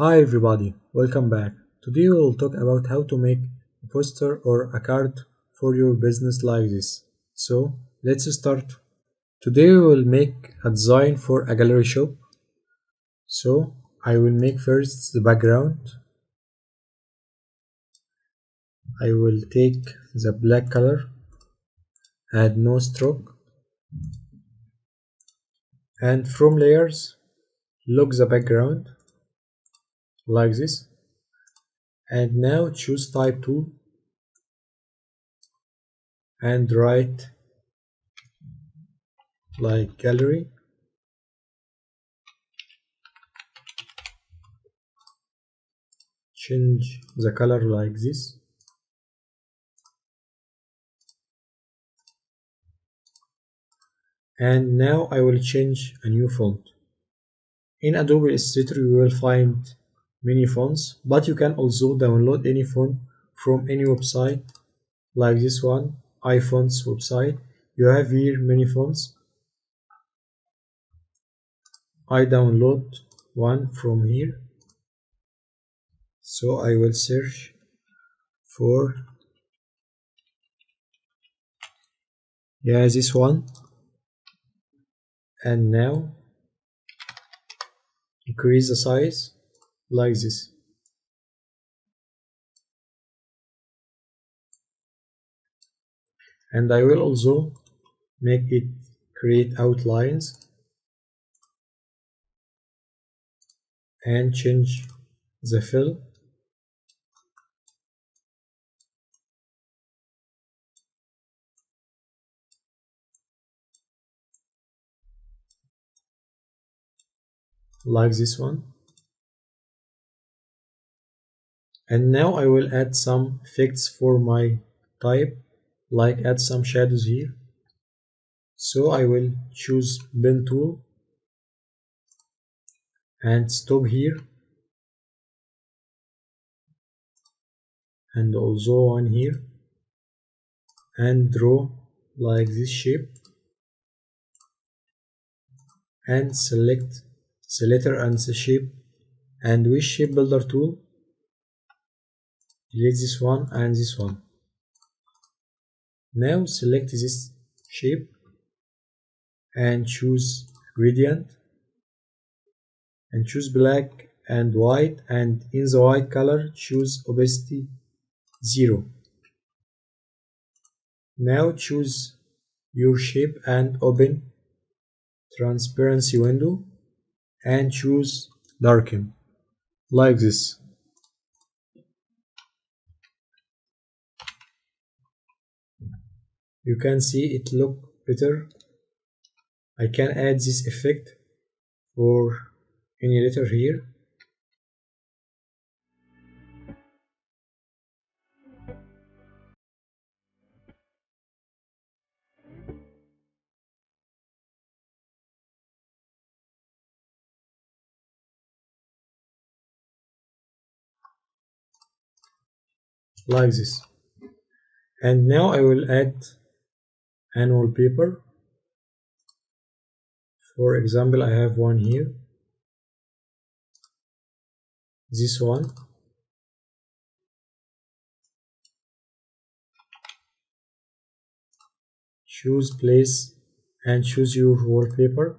Hi everybody, welcome back. Today we will talk about how to make a poster or a card for your business like this. So let's start. Today we will make a design for a gallery shop. So I will make first the background. I will take the black color, add no stroke, and from layers lock the background like this. And now choose type tool and write like gallery. Change the color like this. And now I will change a new font. In Adobe Illustrator you will find many fonts, but you can also download any font from any website like this one, iFonts website. You have here many fonts. I download one from here. So I will search for this one, and now increase the size like this. And I will also make it create outlines and change the fill like this one. And now I will add some effects for my type, like add some shadows here. So I will choose pen tool and stop here, and also one here, and draw like this shape, and select the letter and the shape, and with shape builder tool delete this one and this one. Now select this shape and choose gradient and choose black and white, and in the white color choose opacity 0. Now choose your shape and open transparency window and choose darken like this. You can see it look better. I can add this effect for any letter here. Like this. And now I will add an wallpaper. For example, I have one here. This one. Choose place and choose your wallpaper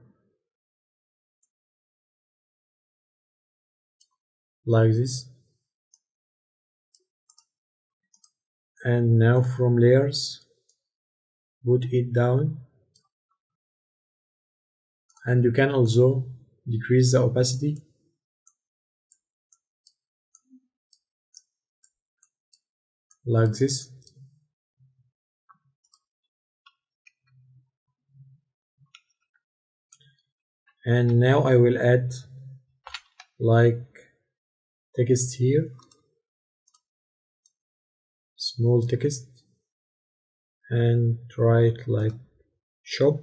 like this. And now from layers put it down, and you can also decrease the opacity like this. And now I will add like text here, small text, and write like shop.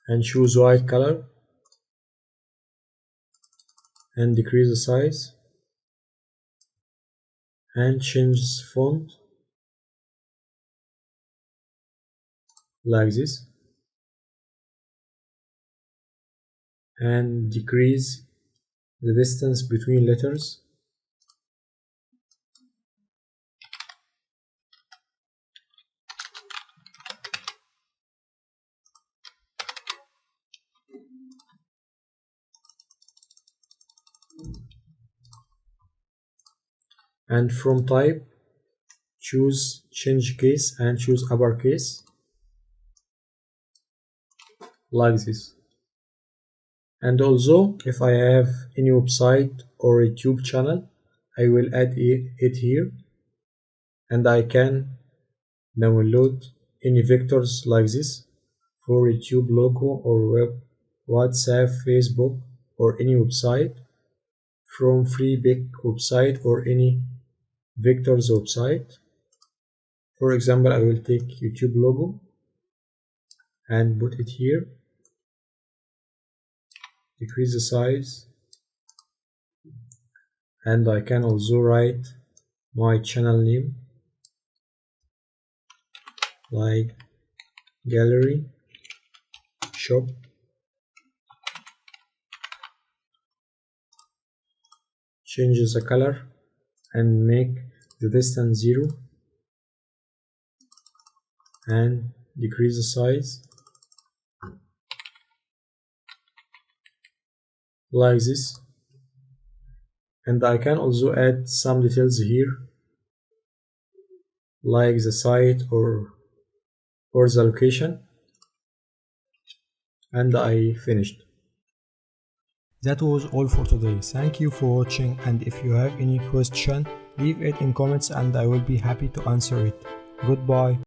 and choose white color and decrease the size and change font like this and decrease the distance between letters and from type choose change case and choose uppercase like this. And also if I have any website or YouTube channel I will add it here, and I can download any vectors like this for YouTube logo or WhatsApp, Facebook or any website from Freepik website or any vectors website. For example, I will take YouTube logo and put it here, decrease the size, and I can also write my channel name like gallery shop, change the color and make the distance 0 and decrease the size like this. And I can also add some details here like the site or the location, and I finished. That was all for today. Thank you for watching, and if you have any question leave it in comments and I will be happy to answer it. Goodbye.